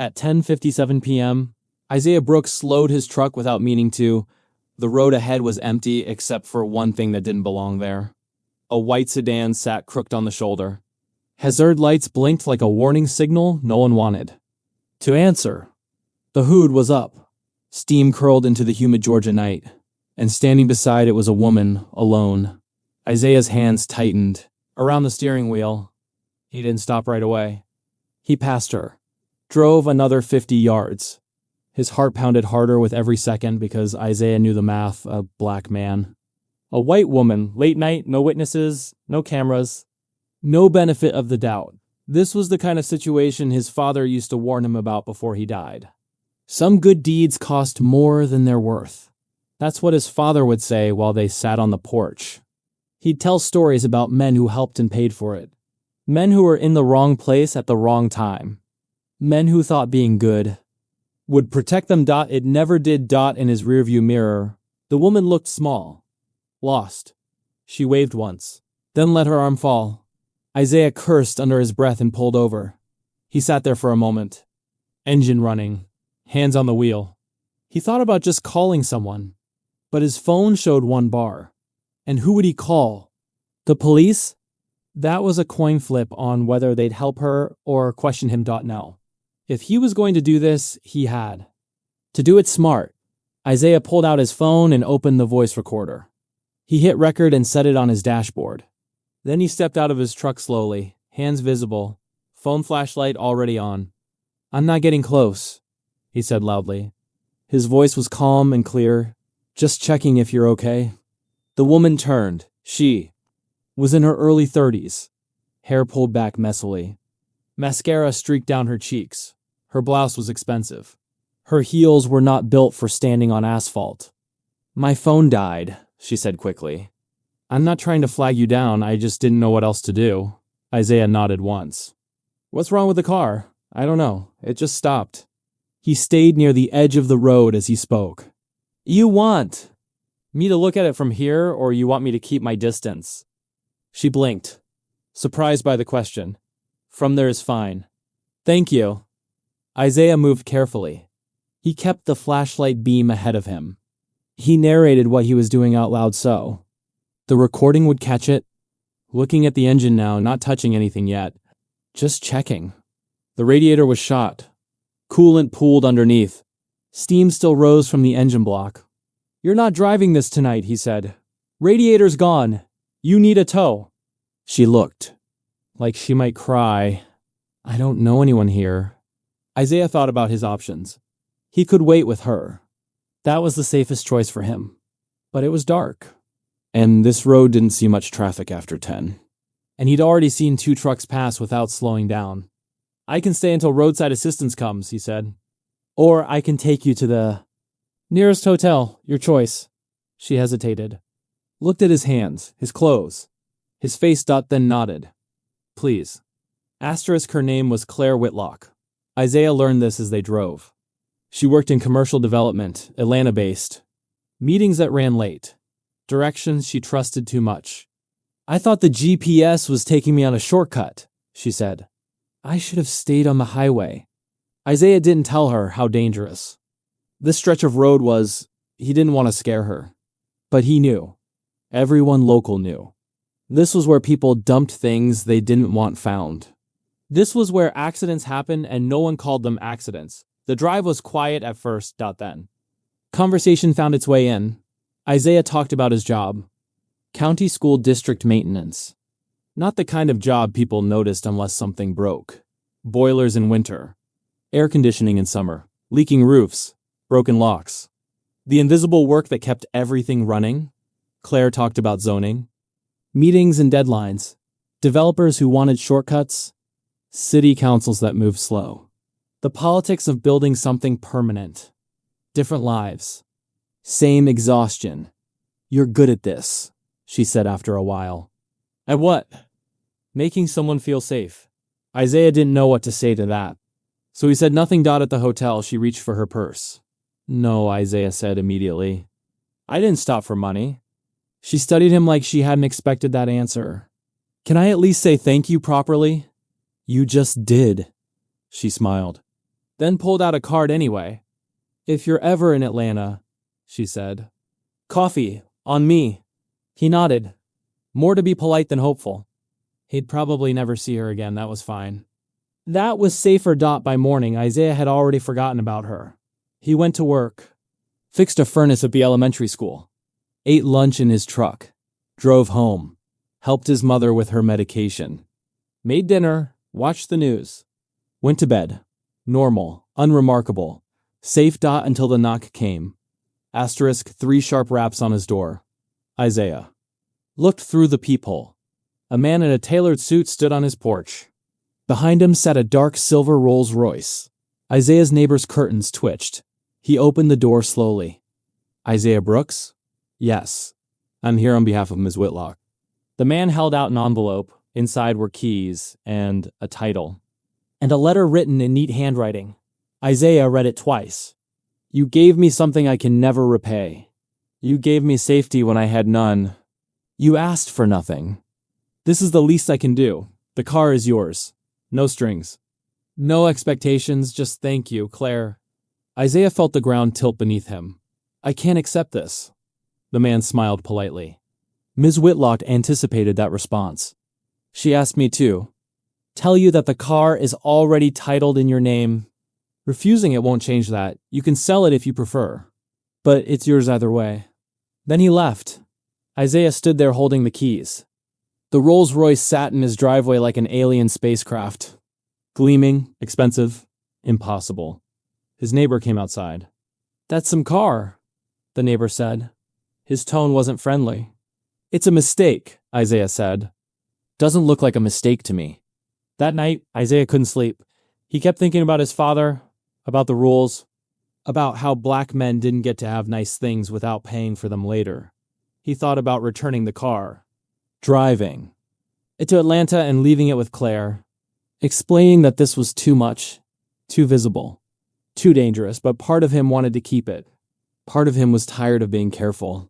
At 10:57 p.m., Isaiah Brooks slowed his truck without meaning to. The road ahead was empty except for one thing that didn't belong there. A white sedan sat crooked on the shoulder. Hazard lights blinked like a warning signal no one wanted to answer. The hood was up. Steam curled into the humid Georgia night, and standing beside it was a woman, alone. Isaiah's hands tightened around the steering wheel. He didn't stop right away. He passed her, drove another 50 yards. His heart pounded harder with every second because Isaiah knew the math, a black man. A white woman, late night, no witnesses, no cameras, no benefit of the doubt. This was the kind of situation his father used to warn him about before he died. Some good deeds cost more than they're worth. That's what his father would say while they sat on the porch. He'd tell stories about men who helped and paid for it. Men who were in the wrong place at the wrong time. Men who thought being good would protect them. It never did. In his rearview mirror, the woman looked small, lost. She waved once, then let her arm fall. Isaiah cursed under his breath and pulled over. He sat there for a moment, engine running, hands on the wheel. He thought about just calling someone, but his phone showed one bar. And who would he call? The police? That was a coin flip on whether they'd help her or question him. No. If he was going to do this, he had to do it smart. Isaiah pulled out his phone and opened the voice recorder. He hit record and set it on his dashboard. Then he stepped out of his truck slowly, hands visible, phone flashlight already on. "I'm not getting close," he said loudly. His voice was calm and clear. "Just checking if you're okay." The woman turned. She was in her early 30s, hair pulled back messily. Mascara streaked down her cheeks. Her blouse was expensive. Her heels were not built for standing on asphalt. "My phone died," she said quickly. "I'm not trying to flag you down, I just didn't know what else to do." Isaiah nodded once. "What's wrong with the car?" "I don't know. It just stopped." He stayed near the edge of the road as he spoke. "You want me to look at it from here, or you want me to keep my distance?" She blinked, surprised by the question. "From there is fine." "Thank you." Isaiah moved carefully. He kept the flashlight beam ahead of him. He narrated what he was doing out loud so the recording would catch it. Looking at the engine now, not touching anything yet. Just checking. The radiator was shot. Coolant pooled underneath. Steam still rose from the engine block. "You're not driving this tonight," he said. "Radiator's gone. You need a tow." She looked like she might cry. "I don't know anyone here." Isaiah thought about his options. He could wait with her. That was the safest choice for him. But it was dark. And this road didn't see much traffic after 10. And he'd already seen 2 trucks pass without slowing down. "I can stay until roadside assistance comes," he said. "Or I can take you to the nearest hotel, your choice." She hesitated. Looked at his hands, his clothes. His face. Then nodded. "Please." Asterisk her name was Claire Whitlock. Isaiah learned this as they drove. She worked in commercial development, Atlanta-based. Meetings that ran late. Directions she trusted too much. "I thought the GPS was taking me on a shortcut," she said. "I should have stayed on the highway." Isaiah didn't tell her how dangerous this stretch of road was. He didn't want to scare her. But he knew. Everyone local knew. This was where people dumped things they didn't want found. This was where accidents happened and no one called them accidents. The drive was quiet at first. Then conversation found its way in. Isaiah talked about his job. County school district maintenance. Not the kind of job people noticed unless something broke. Boilers in winter. Air conditioning in summer. Leaking roofs. Broken locks. The invisible work that kept everything running. Claire talked about zoning. Meetings and deadlines. Developers who wanted shortcuts. City councils that moved slow. The politics of building something permanent. Different lives. Same exhaustion. "You're good at this," she said after a while. "At what?" "Making someone feel safe." Isaiah didn't know what to say to that. So he said nothing. At the hotel, she reached for her purse. "No," Isaiah said immediately. "I didn't stop for money." She studied him like she hadn't expected that answer. "Can I at least say thank you properly?" "You just did." She smiled. then pulled out a card anyway. "If you're ever in Atlanta," she said. "Coffee, on me." He nodded, more to be polite than hopeful. He'd probably never see her again, that was fine. That was safer. By morning, Isaiah had already forgotten about her. He went to work, fixed a furnace at the elementary school, ate lunch in his truck, drove home, helped his mother with her medication, made dinner, watched the news, went to bed. Normal, unremarkable, safe. Until the knock came. Asterisk 3 sharp raps on his door. Isaiah looked through the peephole. A man in a tailored suit stood on his porch. Behind him sat a dark silver Rolls Royce. Isaiah's neighbor's curtains twitched. He opened the door slowly. "Isaiah Brooks?" "Yes. I'm here on behalf of Ms. Whitlock." The man held out an envelope. Inside were keys and a title, and a letter written in neat handwriting. Isaiah read it twice. "You gave me something I can never repay. You gave me safety when I had none. You asked for nothing. This is the least I can do. The car is yours. No strings. No expectations, just thank you, Claire." Isaiah felt the ground tilt beneath him. "I can't accept this." The man smiled politely. Ms. Whitlock anticipated that response. "She asked me to tell you that the car is already titled in your name. Refusing it won't change that. You can sell it if you prefer, but it's yours either way." Then he left. Isaiah stood there holding the keys. The Rolls-Royce sat in his driveway like an alien spacecraft. Gleaming, expensive, impossible. His neighbor came outside. "That's some car," the neighbor said. His tone wasn't friendly. "It's a mistake," Isaiah said. "Doesn't look like a mistake to me." That night, Isaiah couldn't sleep. He kept thinking about his father, about the rules, about how black men didn't get to have nice things without paying for them later. He thought about returning the car, driving it to Atlanta and leaving it with Claire, explaining that this was too much, too visible, too dangerous, but part of him wanted to keep it. Part of him was tired of being careful.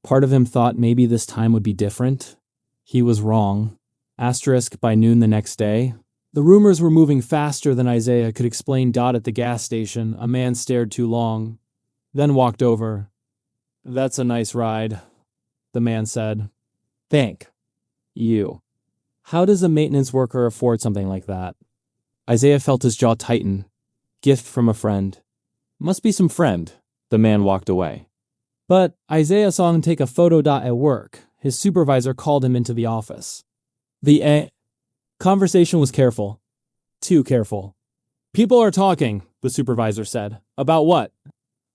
Part of him thought maybe this time would be different. He was wrong. Asterisk by noon the next day. The rumors were moving faster than Isaiah could explain. At the gas station, a man stared too long, then walked over. "That's a nice ride," the man said. "Thank you." How does a maintenance worker afford something like that? Isaiah felt his jaw tighten. Gift from a friend. Must be some friend. The man walked away. But Isaiah saw him take a photo. At work, his supervisor called him into the office. The conversation was careful. Too careful. "People are talking," the supervisor said. "About what?"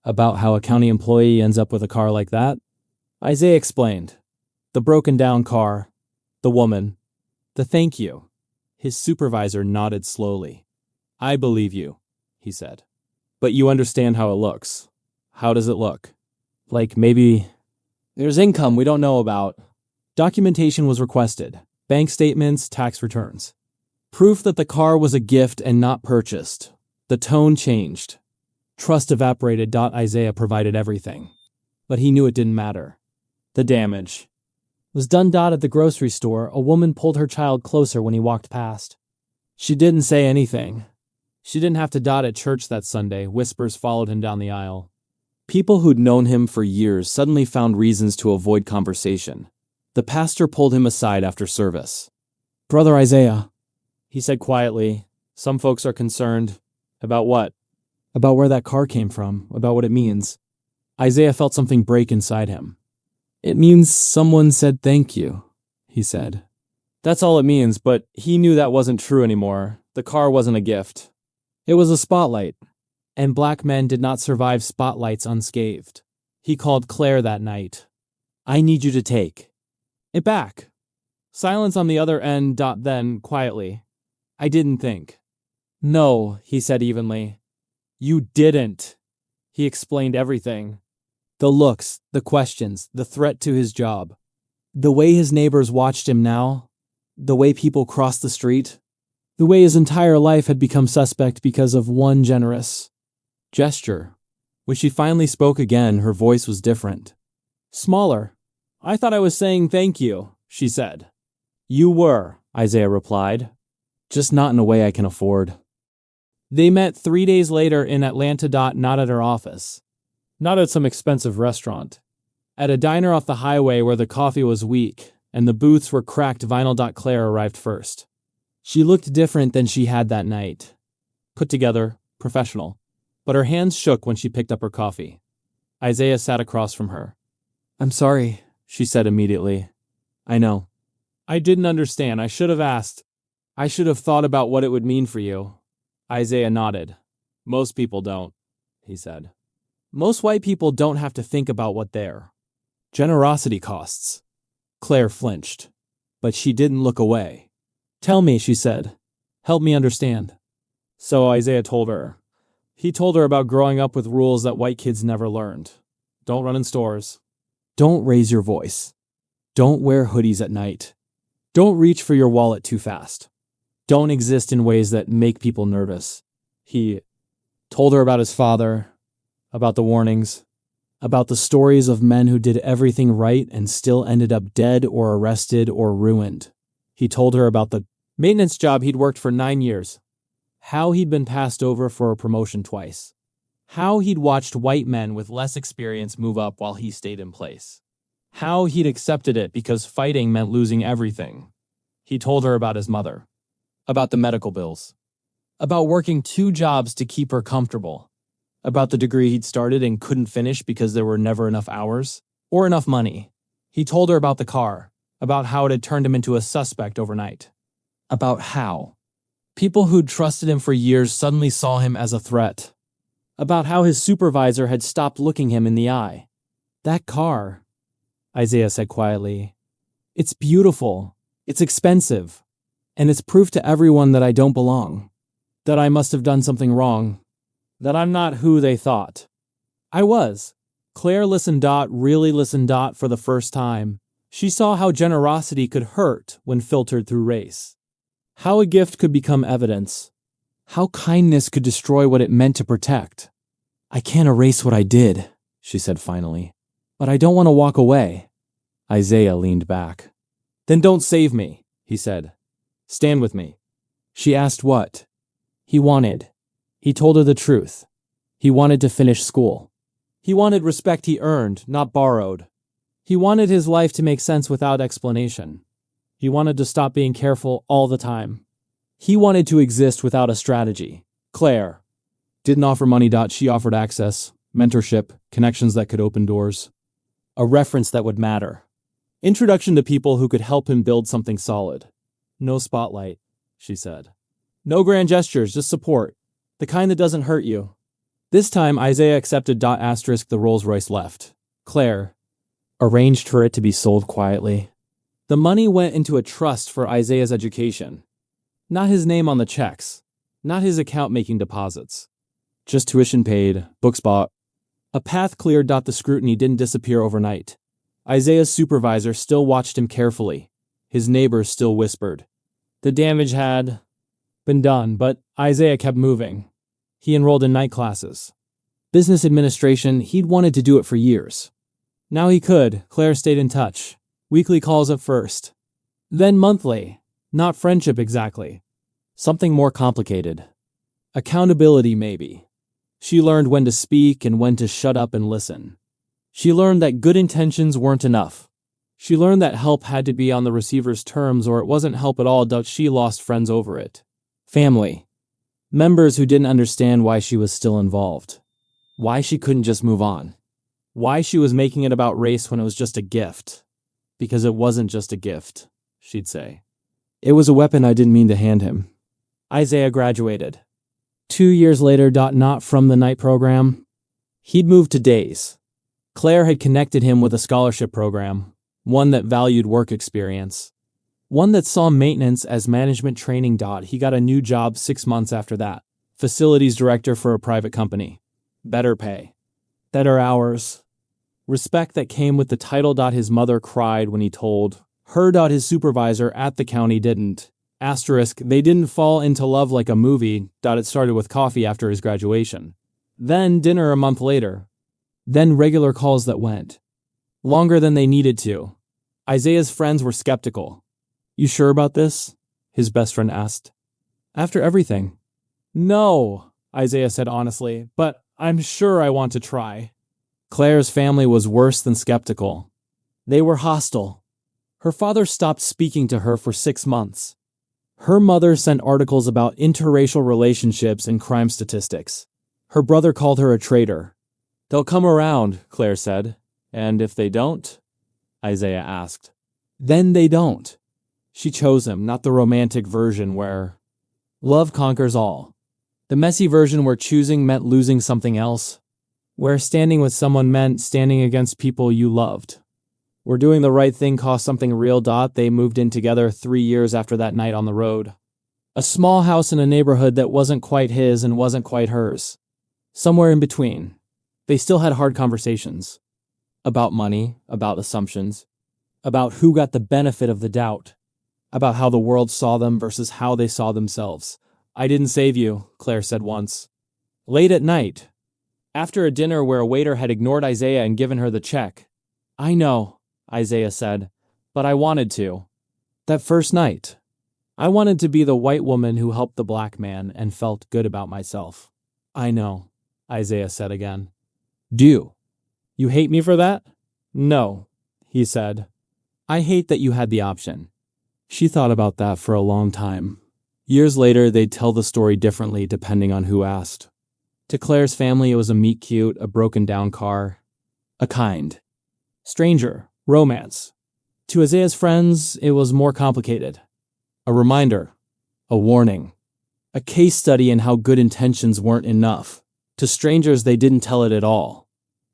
"About how a county employee ends up with a car like that." Isaiah explained. The broken down car. The woman. The thank you. His supervisor nodded slowly. "I believe you," he said. "But you understand how it looks. How does it look?" "Like maybe there's income we don't know about." Documentation was requested. Bank statements, tax returns. Proof that the car was a gift and not purchased. The tone changed. Trust evaporated. Isaiah provided everything. But he knew it didn't matter. The damage was done. At the grocery store, a woman pulled her child closer when he walked past. She didn't say anything. She didn't have to. At church that Sunday, whispers followed him down the aisle. People who'd known him for years suddenly found reasons to avoid conversation. The pastor pulled him aside after service. "Brother Isaiah," he said quietly, "some folks are concerned." "About what?" "About where that car came from, about what it means." Isaiah felt something break inside him. "It means someone said thank you," he said. That's all it means, but he knew that wasn't true anymore. The car wasn't a gift. It was a spotlight, and black men did not survive spotlights unscathed. He called Claire that night. "I need you to take it back." Silence on the other end. Then, quietly, "I didn't think." "No," he said evenly. "You didn't." He explained everything. The looks, the questions, the threat to his job. The way his neighbors watched him now. The way people crossed the street. The way his entire life had become suspect because of one generous gesture. When she finally spoke again, her voice was different. Smaller. "I thought I was saying thank you," she said. "You were," Isaiah replied. "Just not in a way I can afford." They met 3 days later in Atlanta. Not at her office. Not at some expensive restaurant. At a diner off the highway where the coffee was weak and the booths were cracked vinyl. Claire arrived first. She looked different than she had that night. Put together, professional. But her hands shook when she picked up her coffee. Isaiah sat across from her. "I'm sorry," she said immediately. "I know. I didn't understand. I should have asked. I should have thought about what it would mean for you." Isaiah nodded. "Most people don't," he said. "Most white people don't have to think about what their generosity costs." Claire flinched, but she didn't look away. "Tell me," she said. "Help me understand." So Isaiah told her. He told her about growing up with rules that white kids never learned. Don't run in stores. Don't raise your voice. Don't wear hoodies at night. Don't reach for your wallet too fast. Don't exist in ways that make people nervous. He told her about his father, about the warnings, about the stories of men who did everything right and still ended up dead or arrested or ruined. He told her about the maintenance job he'd worked for 9 years, how he'd been passed over for a promotion twice, how he'd watched white men with less experience move up while he stayed in place, how he'd accepted it because fighting meant losing everything. He told her about his mother, about the medical bills, about working 2 jobs to keep her comfortable, about the degree he'd started and couldn't finish because there were never enough hours or enough money. He told her about the car, about how it had turned him into a suspect overnight, about how people who'd trusted him for years suddenly saw him as a threat, about how his supervisor had stopped looking him in the eye. "That car," Isaiah said quietly, "it's beautiful, it's expensive, and it's proof to everyone that I don't belong, that I must have done something wrong, that I'm not who they thought I was." Claire listened. Really listened. For the first time. She saw how generosity could hurt when filtered through race. How a gift could become evidence. How kindness could destroy what it meant to protect. "I can't erase what I did," she said finally. "But I don't want to walk away." Isaiah leaned back. "Then don't save me," he said. "Stand with me." She asked what he wanted. He told her the truth. He wanted to finish school. He wanted respect he earned, not borrowed. He wanted his life to make sense without explanation. He wanted to stop being careful all the time. He wanted to exist without a strategy. Claire didn't offer money. She offered access, mentorship, connections that could open doors, a reference that would matter. Introduction to people who could help him build something solid. "No spotlight," she said. "No grand gestures, just support. The kind that doesn't hurt you." This time, Isaiah accepted. The Rolls-Royce left. Claire arranged for it to be sold quietly. The money went into a trust for Isaiah's education. Not his name on the checks. Not his account making deposits. Just tuition paid, books bought. A path cleared. The scrutiny didn't disappear overnight. Isaiah's supervisor still watched him carefully. His neighbors still whispered. The damage had been done, but Isaiah kept moving. He enrolled in night classes. Business administration, he'd wanted to do it for years. Now he could. Claire stayed in touch. Weekly calls at first. Then monthly. Not friendship exactly. Something more complicated. Accountability, maybe. She learned when to speak and when to shut up and listen. She learned that good intentions weren't enough. She learned that help had to be on the receiver's terms or it wasn't help at all. She lost friends over it. Family. Members who didn't understand why she was still involved. Why she couldn't just move on. Why she was making it about race when it was just a gift. Because it wasn't just a gift, she'd say. It was a weapon I didn't mean to hand him. Isaiah graduated. 2 years later. Not from the night program. He'd moved to days. Claire had connected him with a scholarship program, one that valued work experience, one that saw maintenance as management training. He got a new job 6 months after that. Facilities director for a private company. Better pay. Better hours. Respect that came with the title. His mother cried when he told her. His supervisor at the county didn't. They didn't fall into love like a movie. It started with coffee after his graduation. Then dinner a month later. Then regular calls that went longer than they needed to. Isaiah's friends were skeptical. "You sure about this?" his best friend asked. "After everything." No, Isaiah said honestly, but I'm sure I want to try. Claire's family was worse than skeptical. They were hostile. Her father stopped speaking to her for 6 months. Her mother sent articles about interracial relationships and crime statistics. Her brother called her a traitor. They'll come around, Claire said. And if they don't? Isaiah asked. Then they don't. She chose him, not the romantic version where love conquers all. The messy version where choosing meant losing something else. Where standing with someone meant standing against people you loved. Where doing the right thing cost something real. They moved in together 3 years after that night on the road. A small house in a neighborhood that wasn't quite his and wasn't quite hers. Somewhere in between. They still had hard conversations. About money, about assumptions. About who got the benefit of the doubt. About how the world saw them versus how they saw themselves. I didn't save you, Claire said once. Late at night. After a dinner where a waiter had ignored Isaiah and given her the check. I know, Isaiah said, but I wanted to. That first night. I wanted to be the white woman who helped the black man and felt good about myself. I know, Isaiah said again. Do you hate me for that? No, he said. I hate that you had the option. She thought about that for a long time. Years later, they'd tell the story differently depending on who asked. To Claire's family, it was a meet-cute, a broken-down car. A kind. Stranger. Romance. To Isaiah's friends, it was more complicated. A reminder. A warning. A case study in how good intentions weren't enough. To strangers, they didn't tell it at all.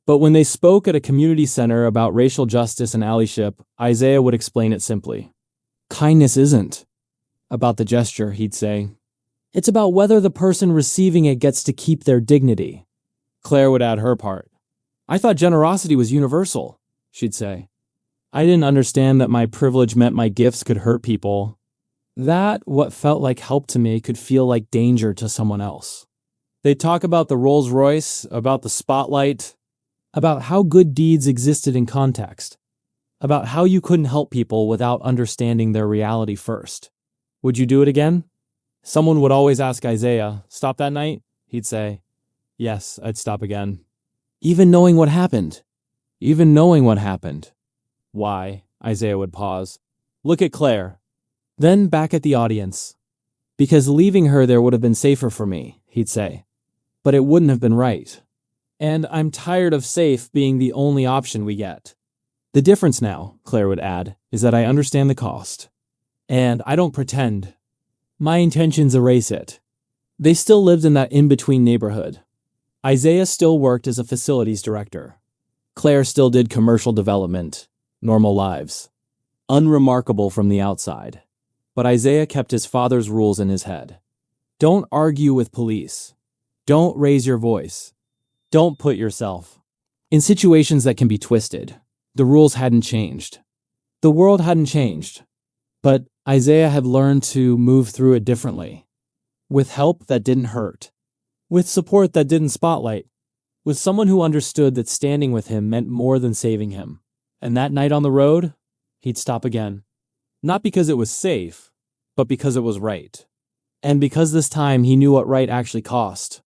But when they spoke at a community center about racial justice and allyship, Isaiah would explain it simply. Kindness isn't about the gesture, he'd say. It's about whether the person receiving it gets to keep their dignity. Claire would add her part. I thought generosity was universal, she'd say. I didn't understand that my privilege meant my gifts could hurt people. That what felt like help to me could feel like danger to someone else. They'd talk about the Rolls Royce, about the spotlight, about how good deeds existed in context, about how you couldn't help people without understanding their reality first. Would you do it again? Someone would always ask Isaiah, stop that night? He'd say, yes, I'd stop again. Even knowing what happened. Even knowing what happened. Why? Isaiah would pause. Look at Claire. Then back at the audience. Because leaving her there would have been safer for me, he'd say. But it wouldn't have been right. And I'm tired of safe being the only option we get. The difference now, Claire would add, is that I understand the cost. And I don't pretend. My intentions erase it. They still lived in that in-between neighborhood. Isaiah still worked as a facilities director. Claire still did commercial development, normal lives. Unremarkable from the outside. But Isaiah kept his father's rules in his head. Don't argue with police. Don't raise your voice. Don't put yourself in situations that can be twisted. The rules hadn't changed. The world hadn't changed. But Isaiah had learned to move through it differently. With help that didn't hurt. With support that didn't spotlight. With someone who understood that standing with him meant more than saving him. And that night on the road, he'd stop again. Not because it was safe, but because it was right. And because this time he knew what right actually cost.